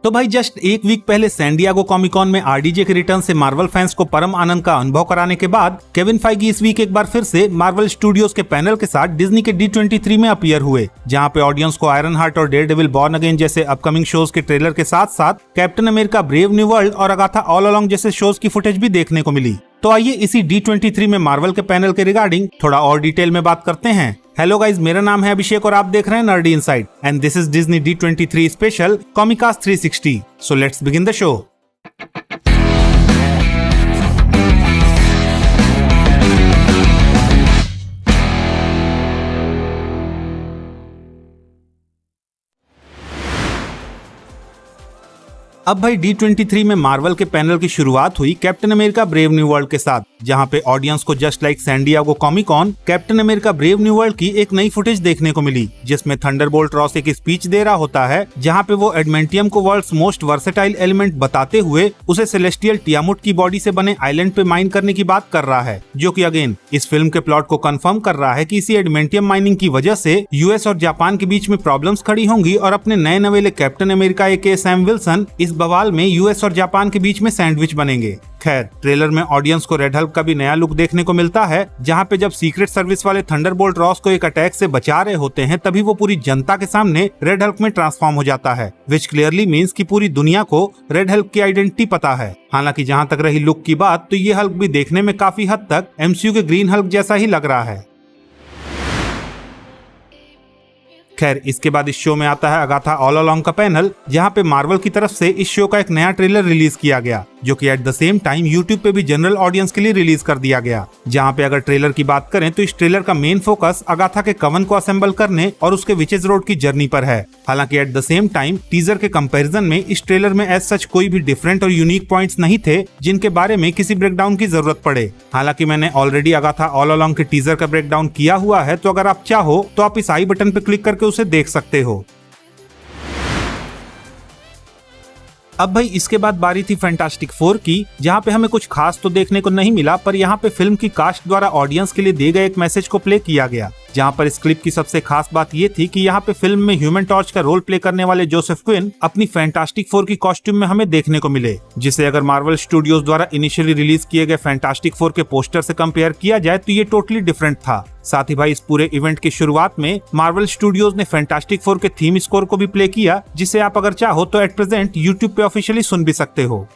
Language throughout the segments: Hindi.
तो भाई जस्ट एक वीक पहले सैन डिएगो कॉमिक कॉन में आरडीजे के रिटर्न से मार्वल फैंस को परम आनंद का अनुभव कराने के बाद केविन फाइगी इस वीक एक बार फिर से मार्वल स्टूडियोज के पैनल के साथ डिज्नी के D23 में अपीयर हुए, जहां पे ऑडियंस को आयरन हार्ट और डेयरडेविल बॉर्न अगेन जैसे अपकमिंग शोज के ट्रेलर के साथ साथ captain America Brave New world और अगाथा ऑल अलोंग जैसे शोज की फुटेज भी देखने को मिली। तो आइए इसी D23 में मार्वल के पैनल के रिगार्डिंग थोड़ा और डिटेल में बात करते हैं। हेलो गाइज, मेरा नाम है अभिषेक और आप देख रहे हैं nerdy inside and this is Disney D23 special Comicast 360। So let's begin the show. अब भाई D23 में मार्वल के पैनल की शुरुआत हुई Captain America Brave New World के साथ, जहां पे ऑडियंस को just like San Diego Comic Con Captain America Brave New World की एक नई फुटेज देखने को मिली, जिसमें थंडरबोल्ट रॉस एक स्पीच दे रहा होता है, जहां पे वो एडमेंटियम को वर्ल्ड्स मोस्ट वर्सेटाइल एलिमेंट बताते हुए उसे सेलेस्टियल टियामुट की बॉडी से बने आइलैंड पे माइन करने की बात कर रहा है, जो कि अगेन इस फिल्म के प्लॉट को कंफर्म कर रहा है कि इसी एडमेंटियम माइनिंग की वजह से यूएस और जापान के बीच में प्रॉब्लम्स खड़ी होंगी और अपने नए नवेले कैप्टन अमेरिका एके सैम विल्सन इस बवाल में यूएस और जापान के बीच में सैंडविच बनेंगे। खैर, ट्रेलर में ऑडियंस को रेड हल्क का भी नया लुक देखने को मिलता है, जहां पे जब सीक्रेट सर्विस वाले थंडरबोल्ट रॉस को एक अटैक से बचा रहे होते हैं, तभी वो पूरी जनता के सामने रेड हल्क में ट्रांसफॉर्म हो जाता है, विच क्लियरली मीन्स कि पूरी दुनिया को रेड हल्क की आइडेंटिटी पता है। हालांकि जहां तक रही लुक की बात, तो ये हल्क भी देखने में काफी हद तक एमसीयू के ग्रीन हल्क जैसा ही लग रहा है। खैर, इसके बाद इस शो में आता है अगाथा ऑल अलोंग का पैनल, जहां पे मार्वल की तरफ से इस शो का एक नया ट्रेलर रिलीज किया गया, जो कि at the same time YouTube पे भी जनरल ऑडियंस के लिए रिलीज कर दिया गया। जहां पे अगर ट्रेलर की बात करें तो इस ट्रेलर का मेन फोकस अगाथा के कवन को असेंबल करने और उसके विचेज रोड की जर्नी पर है। हालांकि at the same time teaser के कंपैरिजन में इस ट्रेलर में एज सच कोई भी डिफरेंट और यूनिक पॉइंट्स नहीं थे जिनके बारे में किसी ब्रेकडाउन की जरूरत पड़े। हालांकि मैंने ऑलरेडी अगाथा ऑल अलोंग के टीजर का ब्रेकडाउन किया हुआ है, तो अगर आप चाहो तो आप इस आई बटन पे क्लिक करके उसे देख सकते हो। अब भाई इसके बाद बारी थी फैंटास्टिक 4 की, जहां पे हमें कुछ खास तो देखने को नहीं मिला, पर यहाँ पे फिल्म की कास्ट द्वारा ऑडियंस के लिए दिए गए एक मैसेज को प्ले किया गया, जहां पर इस क्लिप की सबसे खास बात ये थी कि यहाँ पे फिल्म में ह्यूमन टॉर्च का रोल प्ले करने वाले जोसेफ क्विन अपनी फैंटास्टिक 4 की कॉस्ट्यूम में हमें देखने को मिले, जिसे अगर मार्वल स्टूडियोज द्वारा इनिशियली रिलीज किए गए फैंटास्टिक 4 के पोस्टर से कंपेयर किया जाए तो ये टोटली डिफरेंट था। साथ ही भाई इस पूरे इवेंट की शुरुआत में मार्वल स्टूडियोज ने फैंटास्टिक 4 के थीम स्कोर को भी प्ले किया, जिसे आप अगर चाहो तो एट प्रेजेंट यूट्यूब पे ऑफिशियली सुन भी सकते हो।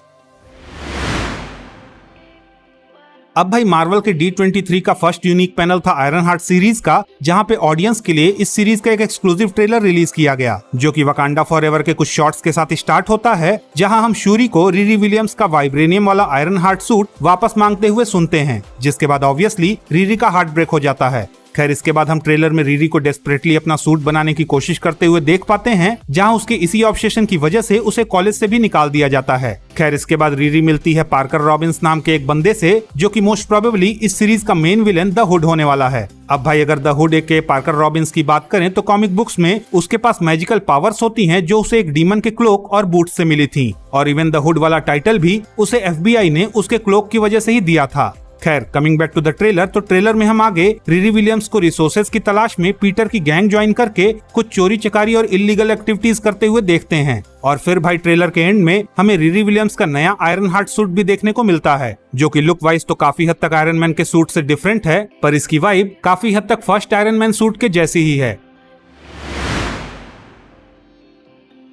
अब भाई मार्वल के D23 का फर्स्ट यूनिक पैनल था आयरन हार्ट सीरीज का, जहां पे ऑडियंस के लिए इस सीरीज का एक एक्सक्लूसिव ट्रेलर रिलीज किया गया, जो कि वकांडा फॉरएवर के कुछ शॉट्स के साथ स्टार्ट होता है, जहां हम शूरी को रिरी विलियम्स का वाइब्रेनियम वाला आयरन हार्ट सूट वापस मांगते हुए सुनते हैं, जिसके बाद ऑब्वियसली रिरी का हार्ट ब्रेक हो जाता है। खैर, इसके बाद हम ट्रेलर में रिरी को डेस्परेटली अपना सूट बनाने की कोशिश करते हुए देख पाते हैं, जहां उसके इसी ऑब्सेशन की वजह से उसे कॉलेज से भी निकाल दिया जाता है। खैर, इसके बाद रिरी मिलती है पार्कर रॉबिन्स नाम के एक बंदे से, जो कि मोस्ट प्रोबेबली इस सीरीज का मेन विलेन द हुड होने वाला है। अब भाई अगर द हुड के पार्कर रॉबिन्स की बात करें तो कॉमिक बुक्स में उसके पास मैजिकल पावर्स होती हैं, जो उसे एक डीमन के क्लोक और बूट से मिली थी, और इवन द हुड वाला टाइटल भी उसे FBI ने उसके क्लोक की वजह से ही दिया था। खैर, coming back to the trailer, तो ट्रेलर में हम आगे रिरी विलियम्स को रिसोर्सेज की तलाश में पीटर की गैंग ज्वाइन करके कुछ चोरी चकारी और इलीगल एक्टिविटीज करते हुए देखते हैं, और फिर भाई ट्रेलर के एंड में हमें रिरी विलियम्स का नया आयरन हार्ट सूट भी देखने को मिलता है, जो कि लुक वाइज तो काफी हद तक आयरन मैन के सूट से डिफरेंट है, पर इसकी वाइब काफी हद तक फर्स्ट आयरन मैन सूट के जैसी ही है।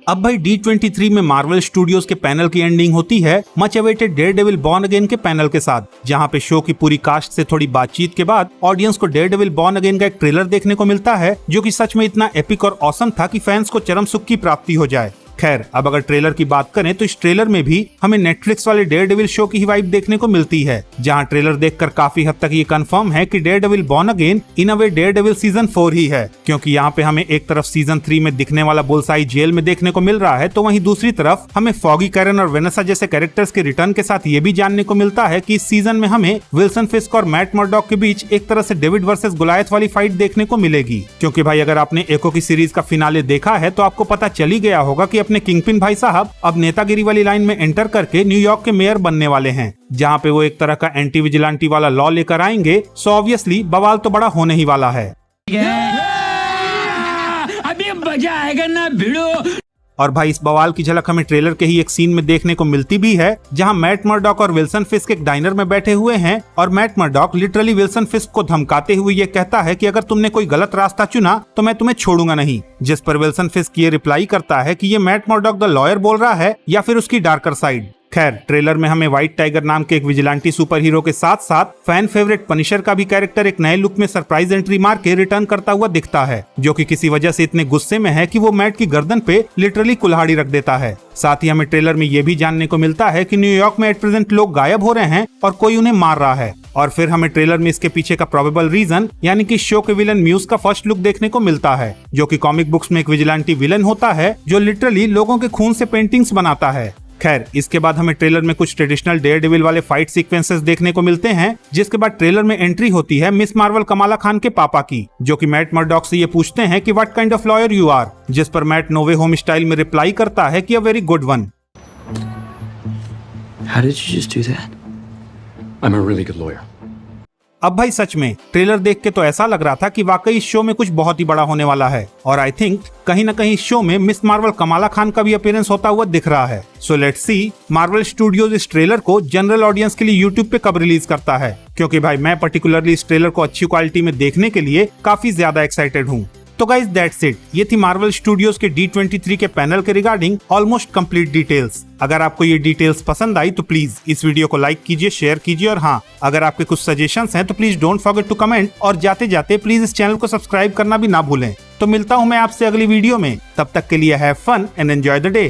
अब भाई D23 में मार्वल स्टूडियोज के पैनल की एंडिंग होती है much awaited Daredevil born again के पैनल के साथ, जहां पे शो की पूरी कास्ट से थोड़ी बातचीत के बाद ऑडियंस को डेयरडेविल बॉर्न अगेन का एक ट्रेलर देखने को मिलता है, जो कि सच में इतना एपिक और ऑसम था कि फैंस को चरम सुख की प्राप्ति हो जाए। खैर, अब अगर ट्रेलर की बात करें तो इस ट्रेलर में भी हमें नेटफ्लिक्स वाले डेयरडेविल शो की ही वाइब देखने को मिलती है, जहां ट्रेलर देखकर काफी हद तक ये कंफर्म है कि Daredevil born again in a way Daredevil season 4 ही है, क्योंकि यहाँ पे हमें एक तरफ सीजन 3 में दिखने वाला बुलसाई जेल में देखने को मिल रहा है, तो वहीं दूसरी तरफ हमें फॉगी कैरन और वेनेसा जैसे कैरेक्टर्स के रिटर्न के साथ ये भी जानने को मिलता है कि इस सीजन में हमें विल्सन फिस्क और मैट मर्डॉक के बीच एक तरह से डेविड वर्सेस गोलायथ वाली फाइट देखने को मिलेगी। क्योंकि भाई अगर आपने एको की सीरीज का फिनाले देखा है तो आपको पता चली गया होगा कि अपने किंगपिन भाई साहब अब नेतागिरी वाली लाइन में एंटर करके न्यूयॉर्क के मेयर बनने वाले हैं, जहां पे वो एक तरह का एंटी विजिलेंटी वाला लॉ लेकर आएंगे। सो ऑब्वियसली बवाल तो बड़ा होने ही वाला है। अभी मजा आएगा ना भिड़ो। और भाई इस बवाल की झलक हमें ट्रेलर के ही एक सीन में देखने को मिलती भी है, जहां मैट मर्डॉक और विल्सन फिस्क एक डाइनर में बैठे हुए हैं और मैट मर्डॉक लिटरली विल्सन फिस्क को धमकाते हुए ये कहता है कि अगर तुमने कोई गलत रास्ता चुना तो मैं तुम्हें छोड़ूंगा नहीं। जिस पर विल्सन फिस्क ये रिप्लाई करता है कि ये मैट मर्डॉक द लॉयर बोल रहा है या फिर उसकी डार्कर साइड। खैर, ट्रेलर में हमें व्हाइट टाइगर नाम के एक विजिलेंटी सुपर हीरो के साथ साथ फैन फेवरेट पनिशर का भी कैरेक्टर एक नए लुक में सरप्राइज एंट्री मार के रिटर्न करता हुआ दिखता है, जो कि किसी वजह से इतने गुस्से में है कि वो मैट की गर्दन पे लिटरली कुल्हाड़ी रख देता है। साथ ही हमें ट्रेलर में ये भी जानने को मिलता है कि न्यूयॉर्क में एट प्रेजेंट लोग गायब हो रहे हैं और कोई उन्हें मार रहा है। और फिर हमें ट्रेलर में इसके पीछे का प्रोबेबल रीजन यानी कि शो के विलन म्यूज का फर्स्ट लुक देखने को मिलता है, जो कि कॉमिक बुक्स में एक विजिलेंटी विलन होता है जो लिटरली लोगों के खून से पेंटिंग्स बनाता है। खैर, इसके बाद हमें ट्रेलर में कुछ ट्रेडिशनल डेयरडेविल वाले फाइट सीक्वेंसेस देखने को मिलते हैं, जिसके बाद ट्रेलर में एंट्री होती है मिस मार्वल कमाला खान के पापा की, जो कि मैट मर्डॉक से ये पूछते हैं कि what kind of lawyer you are, जिस पर मैट नोवे होम स्टाइल में रिप्लाई करता है कि a very good one. How did you just do that? I'm a really good lawyer. अब भाई सच में ट्रेलर देख के तो ऐसा लग रहा था कि वाकई इस शो में कुछ बहुत ही बड़ा होने वाला है और आई थिंक कहीं ना कहीं इस शो में मिस मार्वल कमाला खान का भी अपीयरेंस होता हुआ दिख रहा है। So let's see Marvel studios इस ट्रेलर को जनरल ऑडियंस के लिए यूट्यूब पे कब रिलीज करता है, क्योंकि भाई मैं पर्टिकुलरली इस ट्रेलर को अच्छी क्वालिटी में देखने के लिए काफी ज्यादा एक्साइटेड हूँ। तो गाइस दैट्स इट, ये थी मार्वल स्टूडियोज के D23 के पैनल के रिगार्डिंग ऑलमोस्ट कंप्लीट डिटेल्स। अगर आपको ये डिटेल्स पसंद आई तो प्लीज इस वीडियो को लाइक कीजिए, शेयर कीजिए और हाँ, अगर आपके कुछ सजेशंस हैं तो please don't forget to comment और जाते जाते प्लीज इस चैनल को सब्सक्राइब करना भी ना भूलें। तो मिलता हूँ मैं आपसे अगली वीडियो में, तब तक के लिए have fun and enjoy the day.